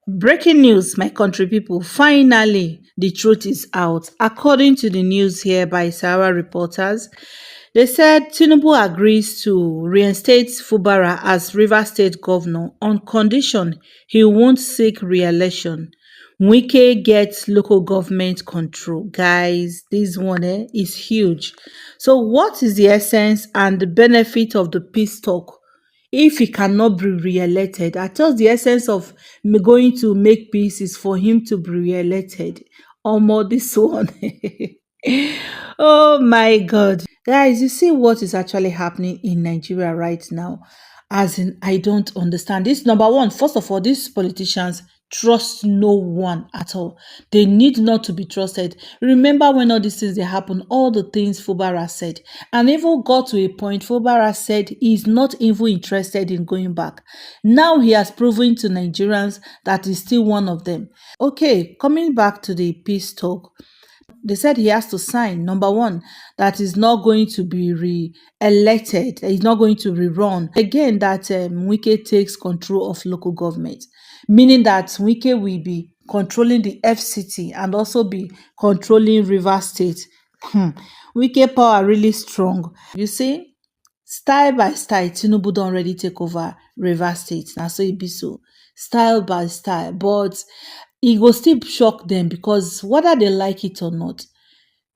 Breaking news, my country people. Finally, the truth is out. According to the news here by Sarah reporters, they said Tinubu agrees to reinstate Fubara as Rivers State governor on condition he won't seek re-election. Wike gets local government control. Guys, this one is huge. So what is the essence and the benefit of the peace talk if he cannot be re-elected? I thought the essence of me going to make peace is for him to be re-elected. Omo, this one. Oh my God. Guys, you see what is actually happening in Nigeria right now? As in, I don't understand. This number one, first of all, these politicians trust no one at all. They need not to be trusted. Remember when all these things they happen, all the things Fubara said, and even got to a point Fubara said he's not even interested in going back. Now he has proven to Nigerians that he's still one of them. Okay, coming back to the peace talk, they said he has to sign, number one, that he's not going to be re-elected, he's not going to rerun. Again, that Wike takes control of local government, meaning that Wike will be controlling the FCT and also be controlling River State. Wike power really strong. You see, style by style, Tinubu don already take over River State. Now, so it be so. Style by style. But it will still shock them because whether they like it or not,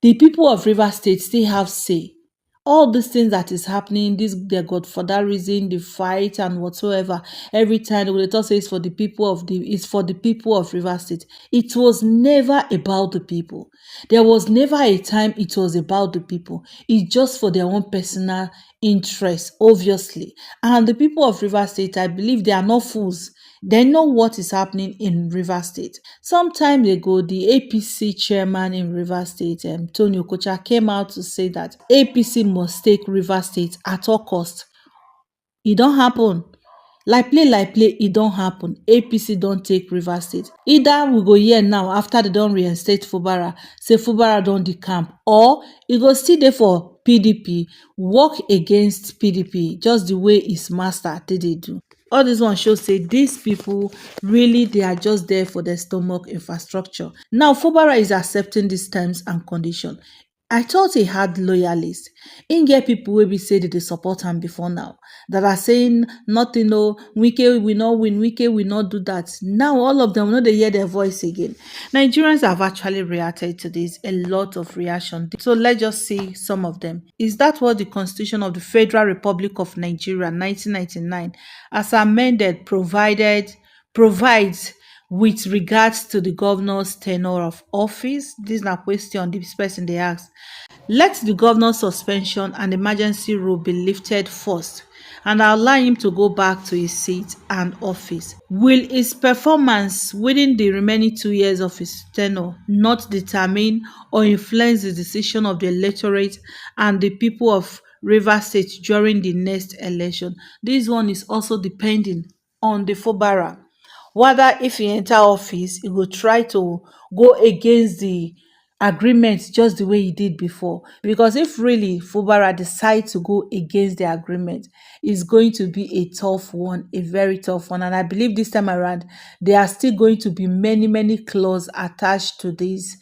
the people of River State still have say. All these things that is happening, this their godfatherism, the fight and whatsoever, every time they will talk say it's for the people of River State. It was never about the people. There was never a time it was about the people. It's just for their own personal interest, obviously. And the people of River State, I believe they are not fools. They know what is happening in River State. Some time ago, the APC chairman in River State, Tony Okocha, came out to say that APC must take River State at all costs. It don't happen. Like play, it don't happen. APC don't take River State. Either we go here now after they don't reinstate Fubara, say Fubara don't decamp, or it go still there for PDP, work against PDP, just the way his master did it do. All this one shows say these people really they are just there for their stomach infrastructure. Now Fubara is accepting these terms and conditions. I thought he had loyalists. In get people will be say that they support him before now. That are saying nothing, no, Wike will not win, Wike will not do that. Now all of them know they hear their voice again. Nigerians have actually reacted to this, a lot of reaction. So let's just see some of them. Is that what the Constitution of the Federal Republic of Nigeria 1999 as amended provides with regards to the governor's tenure of office? This is a question this person they asked. Let the governor's suspension and emergency rule be lifted first and allow him to go back to his seat and office. Will his performance within the remaining 2 years of his tenure not determine or influence the decision of the electorate and the people of River State during the next election? This one is also depending on the Fubara. Whether if he enter office, he will try to go against the agreement just the way he did before. Because if really Fubara decides to go against the agreement, it's going to be a tough one, a very tough one. And I believe this time around, there are still going to be many clauses attached to this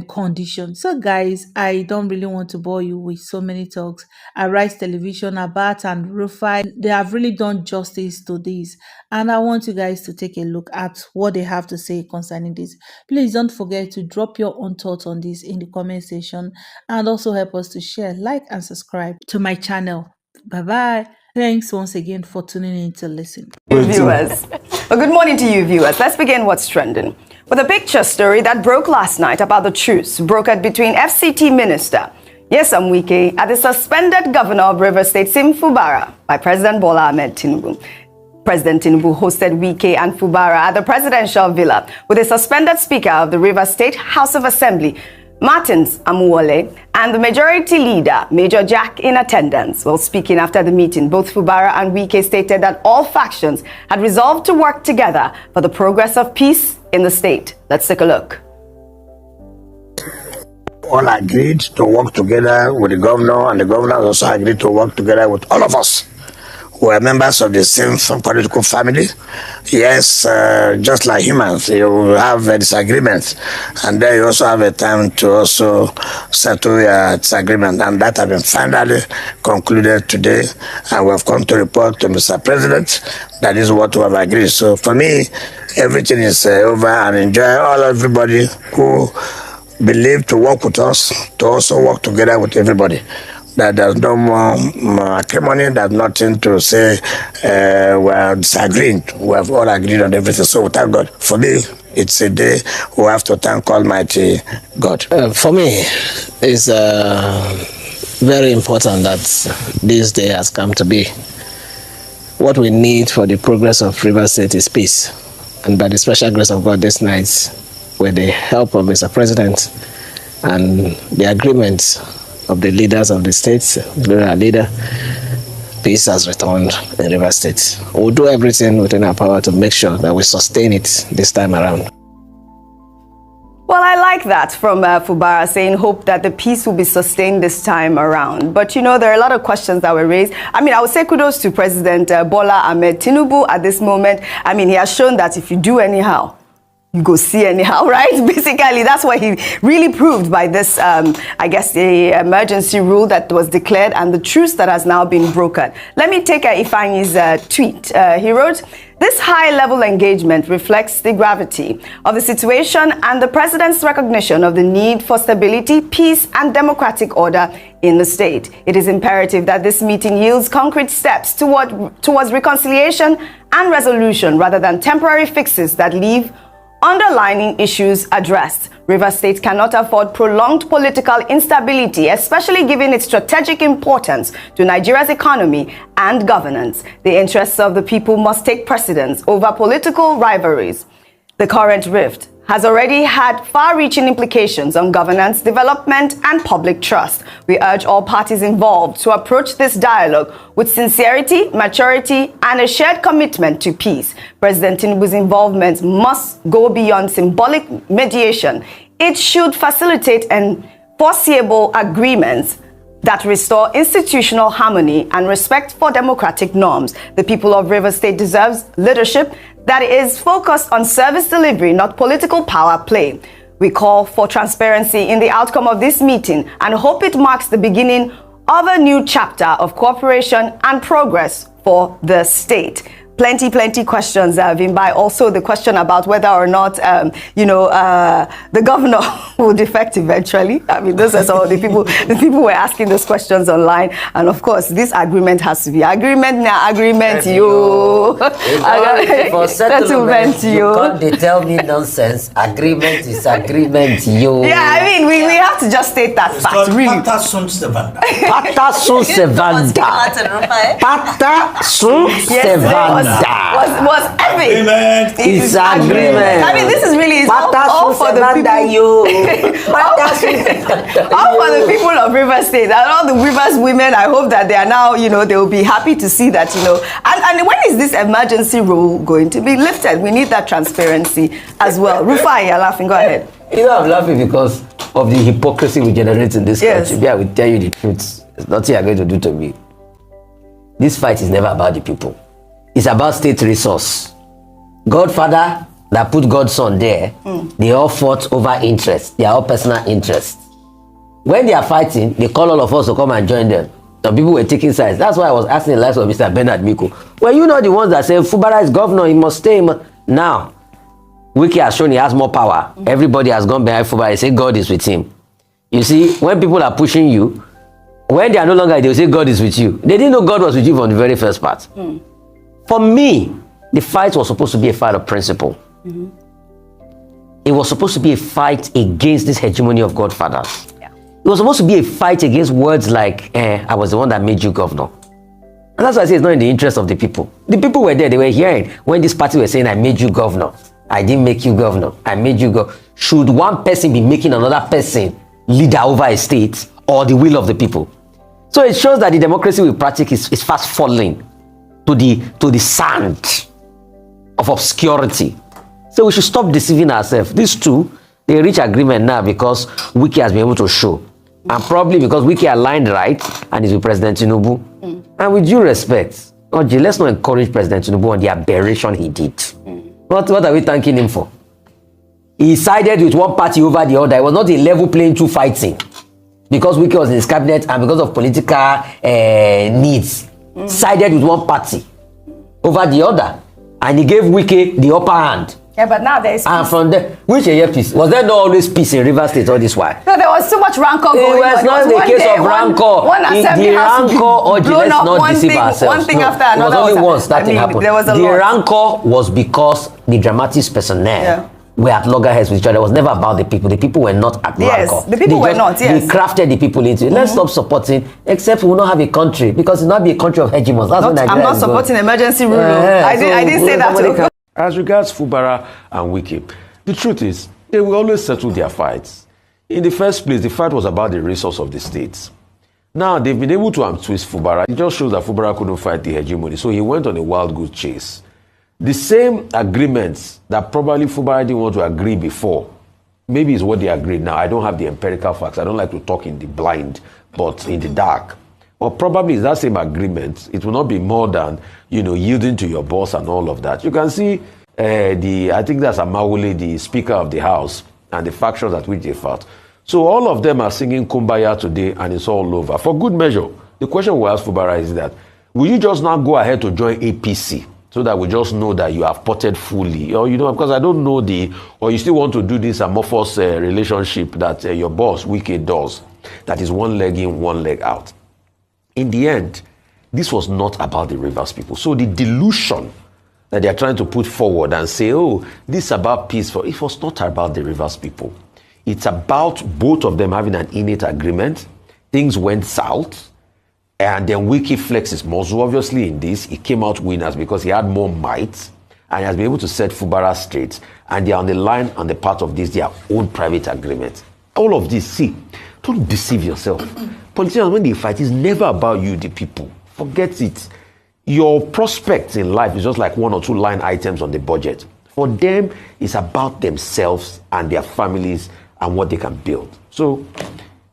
condition. So guys, I don't really want to bore you with so many talks. Arise Television, Abati and Rufai, they have really done justice to this, and I want you guys to take a look at what they have to say concerning this. Please don't forget to drop your own thoughts on this in the comment section, and also help us to share, like and subscribe to my channel. Bye bye. Thanks once again for tuning in to listen. Viewers. Well, good morning to you, viewers. Let's begin what's trending with a picture story that broke last night about the truce brokered between FCT Minister Nyesom Wike and the suspended governor of Rivers State, Sim Fubara, by President Bola Ahmed Tinubu. President Tinubu hosted Wike and Fubara at the presidential villa with the suspended Speaker of the Rivers State House of Assembly, Martins Amuwole, and the Majority Leader, Major Jack, in attendance. While speaking after the meeting, both Fubara and Wike stated that all factions had resolved to work together for the progress of peace in the state. Let's take a look. All agreed to work together with the governor, and the governor also agreed to work together with all of us. We're members of the same political family. Yes, just like humans, you have a disagreement, and then you also have a time to also settle your disagreement, and that has been finally concluded today, and we have come to report to Mr. President that is what we have agreed. So for me, everything is over, and enjoy everybody who believe to work with us, to also work together with everybody. That there's no more acrimony, there's nothing to say we're disagreeing. We have all agreed on everything. So we thank God. For me, it's a day we have to thank Almighty God. For me, it's very important that this day has come to be. What we need for the progress of Rivers State is peace. And by the special grace of God this night, with the help of Mr. President and the agreement of the leaders of the states, our leader, peace has returned in Rivers State. We'll do everything within our power to make sure that we sustain it this time around. Well, I like that from Fubara, saying hope that the peace will be sustained this time around. But, you know, there are a lot of questions that were raised. I mean, I would say kudos to President Bola Ahmed Tinubu at this moment. I mean, he has shown that if you do anyhow, you go see anyhow, right? Basically, that's what he really proved by this, I guess, the emergency rule that was declared and the truce that has now been broken. Let me take Ifeanyi's tweet. He wrote, "This high-level engagement reflects the gravity of the situation and the president's recognition of the need for stability, peace, and democratic order in the state. It is imperative that this meeting yields concrete steps towards reconciliation and resolution rather than temporary fixes that leave underlying issues addressed. Rivers State cannot afford prolonged political instability, especially given its strategic importance to Nigeria's economy and governance. The interests of the people must take precedence over political rivalries. The current rift has already had far-reaching implications on governance, development, and public trust. We urge all parties involved to approach this dialogue with sincerity, maturity, and a shared commitment to peace. President Tinubu's involvement must go beyond symbolic mediation. It should facilitate enforceable agreements that restore institutional harmony and respect for democratic norms. The people of Rivers State deserves leadership that is focused on service delivery, not political power play. We call for transparency in the outcome of this meeting and hope it marks the beginning of a new chapter of cooperation and progress for the state." Plenty questions have been by. Also, the question about whether or not, the governor will defect eventually. I mean, those are some of the people were asking those questions online. And of course, this agreement has to be agreement now, agreement you. For settlement, you can't they tell me nonsense. Agreement is agreement you. Yeah, I mean, we have to just state that fact, really. Pata sun sevanda. Pata sun sevanda. Was epic. Agreement is agreement. I mean, this is really all for the people. All for the people of Rivers State and all the Rivers women. I hope that they are now, they will be happy to see that, And when is this emergency rule going to be lifted? We need that transparency as well. Rufai, you're laughing. Go ahead. I'm laughing because of the hypocrisy we generate in this country. Yeah, I will tell you the truth. It's nothing you're going to do to me. This fight is never about the people. It's about state resource. Godfather that put God's son there, they all fought over interest. They are all personal interests. When they are fighting, they call all of us to come and join them. Some people were taking sides. That's why I was asking the likes of Mr. Bernard Miko. Were you not the ones that said Fubara is governor, he must stay? Now, Wike has shown he has more power. Everybody has gone behind Fubara. They say God is with him. You see, when people are pushing you, when they are no longer, they will say God is with you. They didn't know God was with you from the very first part. For me, the fight was supposed to be a fight of principle. It was supposed to be a fight against this hegemony of godfathers. It was supposed to be a fight against words like, I was the one that made you governor. And that's why I say it's not in the interest of the people. The people were there, they were hearing when this party were saying, I made you governor. I didn't make you governor. I made you governor. Should one person be making another person leader over a state or the will of the people? So it shows that the democracy we practice is fast falling to the sand of obscurity. So we should stop deceiving ourselves. These two, they reach agreement now because Wike has been able to show. And probably because Wike aligned right and is with President Tinubu. And with due respect, Oji, let's not encourage President Tinubu on the aberration he did. What are we thanking him for? He sided with one party over the other. It was not a level playing field fighting. Because Wike was in his cabinet and because of political needs, sided with one party over the other. And he gave Wike the upper hand. Yeah, but now there is peace. And from there, which area peace? Was there not always peace in Rivers State all this while? No, there was too much rancor going on. It was not the case of rancor. One assembly house let's not deceive ourselves. One thing after another. It was only once that thing happened. There was a the lot. rancor was because the dramatics personnel were at loggerheads with each other. It was never about the people. The people were not at rancor. The people were not, They crafted the people into it. Let's stop supporting, except we will not have a country, because it's not be a country of hegemons. That's what Nigeria I'm not supporting emergency rule. I didn't say that. As regards Fubara and Wike, the truth is, they will always settle their fights. In the first place, the fight was about the resource of the states. Now, they've been able to untwist Fubara. It just shows that Fubara couldn't fight the hegemony, so he went on a wild goose chase. The same agreements that probably Fubara didn't want to agree before, maybe is what they agreed now. I don't have the empirical facts. I don't like to talk in the blind, but in the dark. Or probably it's that same agreement. It will not be more than, yielding to your boss and all of that. You can see I think that's Amawule, the Speaker of the House, and the factions at which they fought. So all of them are singing Kumbaya today, and it's all over. For good measure, the question we ask Fubara is that, will you just now go ahead to join APC so that we just know that you have potted fully? Or, because I don't know or you still want to do this amorphous relationship that your boss, Wike, does, that is one leg in, one leg out. In the end, this was not about the Rivers people. So the delusion that they are trying to put forward and say, oh, this is about peace, it was not about the Rivers people. It's about both of them having an innate agreement. Things went south, and then Wike flexed his muscle. Obviously, in this, he came out winners because he had more might, and he has been able to set Fubara straight. And they are on the line on the part of this, their own private agreement. All of this, see, don't deceive yourself. Politicians, when they fight, it's never about you, the people. Forget it. Your prospects in life is just like one or two line items on the budget. For them, it's about themselves and their families and what they can build. So,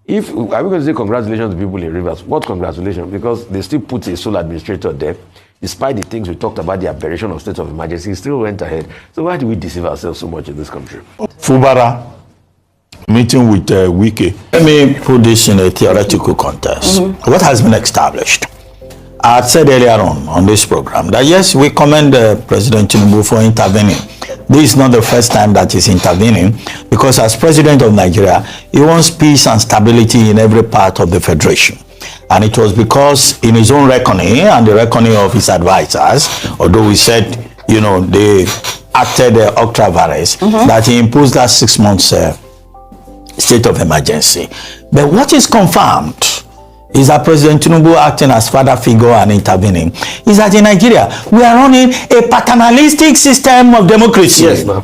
are we going to say congratulations to people in Rivers? What congratulations? Because they still put a sole administrator there. Despite the things we talked about, the aberration of state of emergency, he still went ahead. So why do we deceive ourselves so much in this country? Fubara meeting with Wike. Let me put this in a theoretical context. What has been established? I had said earlier on this program that yes, we commend President Tinubu for intervening. This is not the first time that he's intervening, because as president of Nigeria, he wants peace and stability in every part of the federation. And it was because in his own reckoning and the reckoning of his advisors, although we said, they acted ultra vires, that he imposed that 6 months state of emergency. But what is confirmed is that President Tinubu, acting as father figure and intervening, is that in Nigeria, we are running a paternalistic system of democracy. Yes, ma'am.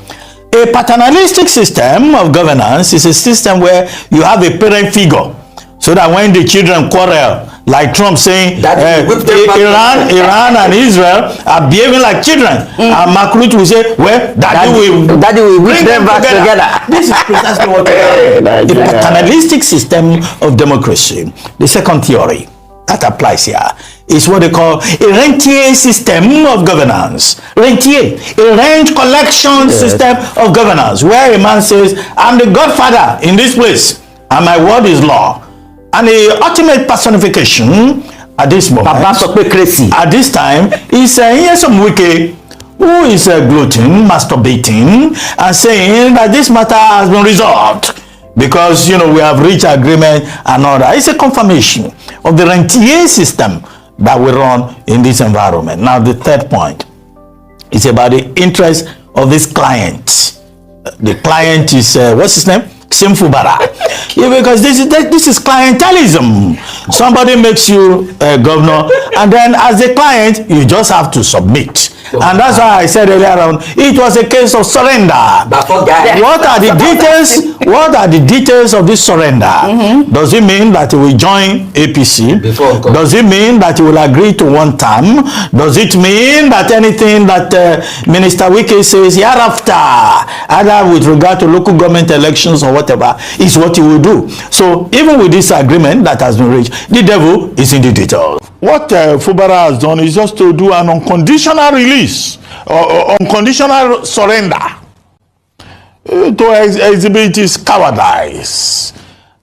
A paternalistic system of governance is a system where you have a parent figure, so that when the children quarrel, like Trump saying, Iran and Israel are behaving like children, and Mark Rutte will say, well, Daddy will bring them back together. This is precisely what we are. The paternalistic system of democracy. The second theory that applies here is what they call a rentier system of governance. Rentier, a rent collection system of governance, where a man says, I'm the godfather in this place, and my word is law. And the ultimate personification at this moment, at this time, is some Wike who is gloating, masturbating, and saying that this matter has been resolved because, we have reached agreement and all that. It's a confirmation of the rentier system that we run in this environment. Now, the third point is about the interest of this client. The client is, what's his name? Fubara. Because this is clientelism. Somebody makes you a governor, and then as a client, you just have to submit. And that's why I said earlier on, it was a case of surrender. What are the details? What are the details of this surrender? Does it mean that he will join APC? Does it mean that he will agree to one term? Does it mean that anything that Minister Wike says hereafter, either with regard to local government elections or whatever, is what he will will do. So even with this agreement that has been reached, the devil is in the details. What Fubara has done is just to do an unconditional release, or unconditional surrender, to exhibit his cowardice.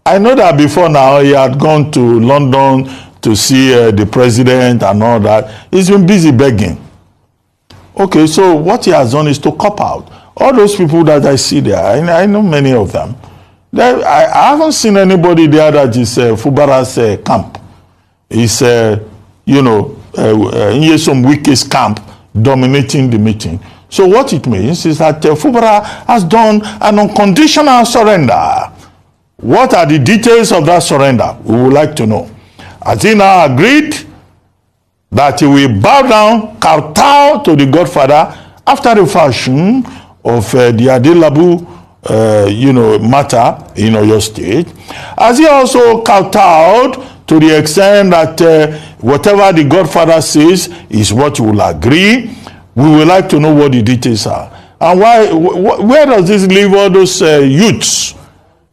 I know that before now he had gone to London to see the president and all that. He's been busy begging. Okay, so what he has done is to cop out. All those people that I see there, I know many of them. I haven't seen anybody there that is Fubara's camp. It's, Nyesom Wike's camp dominating the meeting. So what it means is that Fubara has done an unconditional surrender. What are the details of that surrender? We would like to know. Has he now agreed that he will bow down, kowtow to the Godfather after the fashion of the Adelabu matter in Oyo State? Has he also kowtowed to the extent that whatever the Godfather says is what you will agree? We would like to know what the details are. And where does this leave all those youths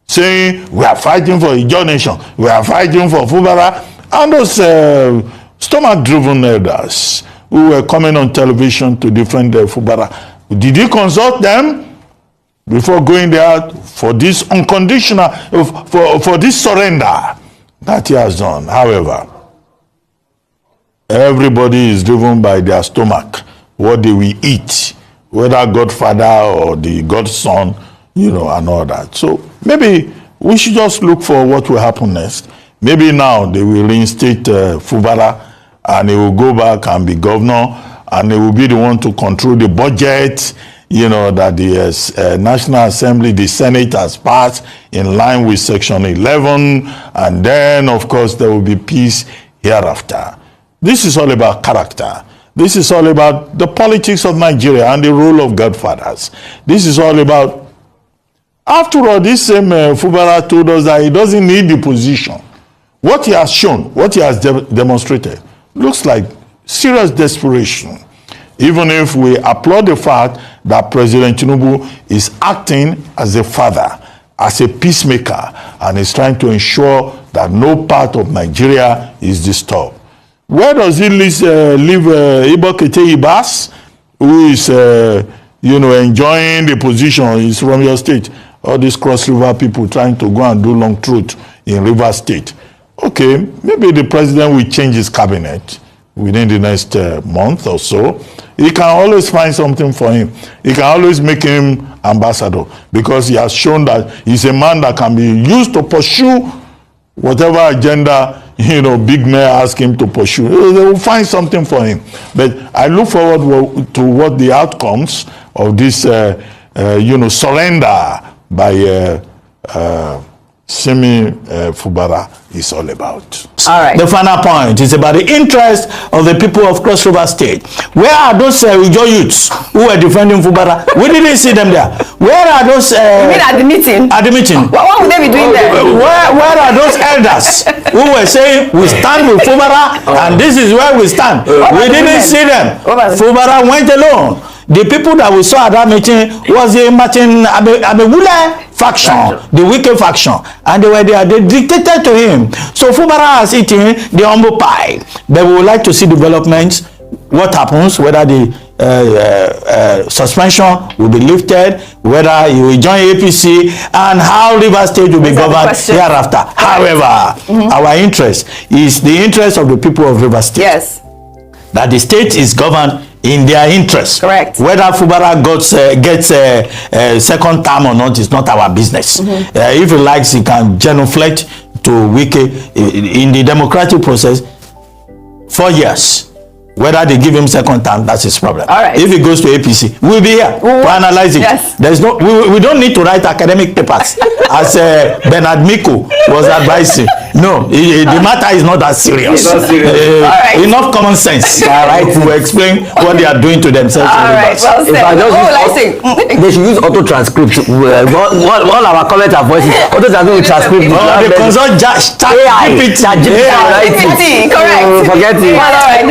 saying, we are fighting for Ijaw nation, we are fighting for Fubara, and those stomach-driven elders who were coming on television to defend Fubara? Did he consult them before going there for this unconditional, for this surrender that he has done? However, everybody is driven by their stomach, what they will eat, whether Godfather or the Godson, and all that. So maybe we should just look for what will happen next. Maybe now they will reinstate Fubara, and he will go back and be governor, and he will be the one to control the budget, that the National Assembly, the Senate has passed in line with Section 11, and then, of course, there will be peace hereafter. This is all about character. This is all about the politics of Nigeria and the role of godfathers. This is all about, after all, this same Fubara told us that he doesn't need the position. What he has shown, what he has demonstrated, looks like serious desperation. Even if we applaud the fact that President Tinubu is acting as a father, as a peacemaker, and is trying to ensure that no part of Nigeria is disturbed. Where does he leave Ibokete Ibas, who is, enjoying the position? He's from your state. All these cross-river people trying to go and do long truth in River State. Okay, maybe the president will change his cabinet within the next month or so. He can always find something for him. He can always make him ambassador, because he has shown that he's a man that can be used to pursue whatever agenda, big men ask him to pursue. They will find something for him. But I look forward to what the outcomes of this, surrender by Simi Fubara is all about. All right. The final point is about the interest of the people of Cross River State. Where are those Ijaw youths who were defending Fubara? We didn't see them there. Where are those? You mean at the meeting? At the meeting. What would they be doing there? Where are those elders who were saying, we stand with Fubara and this is where we stand? We didn't see them. Fubara went alone. The people that we saw at that meeting was the Martin Abewule faction, the Wike faction, and they were there. They dictated to him. So Fubara has eaten the humble pie. But we would like to see developments. What happens? Whether the suspension will be lifted, whether he will join APC, and how River State will be governed hereafter. However, our interest is the interest of the people of River State. Yes. That the state is governed in their interest. Correct. Whether Fubara gets a second term or not is not our business. If he likes, he can genuflect to Wike in the democratic process 4 years. Whether they give him second term, that's his problem. All right. If he goes to APC, we'll be here to analyze it. Yes. There's no, we don't need to write academic papers as Bernard Miko was advising. No, the matter is not that serious. All right. Enough common sense. All right, to explain what they are doing to themselves. All right, well said. They should use auto transcript. All our comments are voices. Auto transcript. They consult ChatGPT. Correct. Forget it. All right.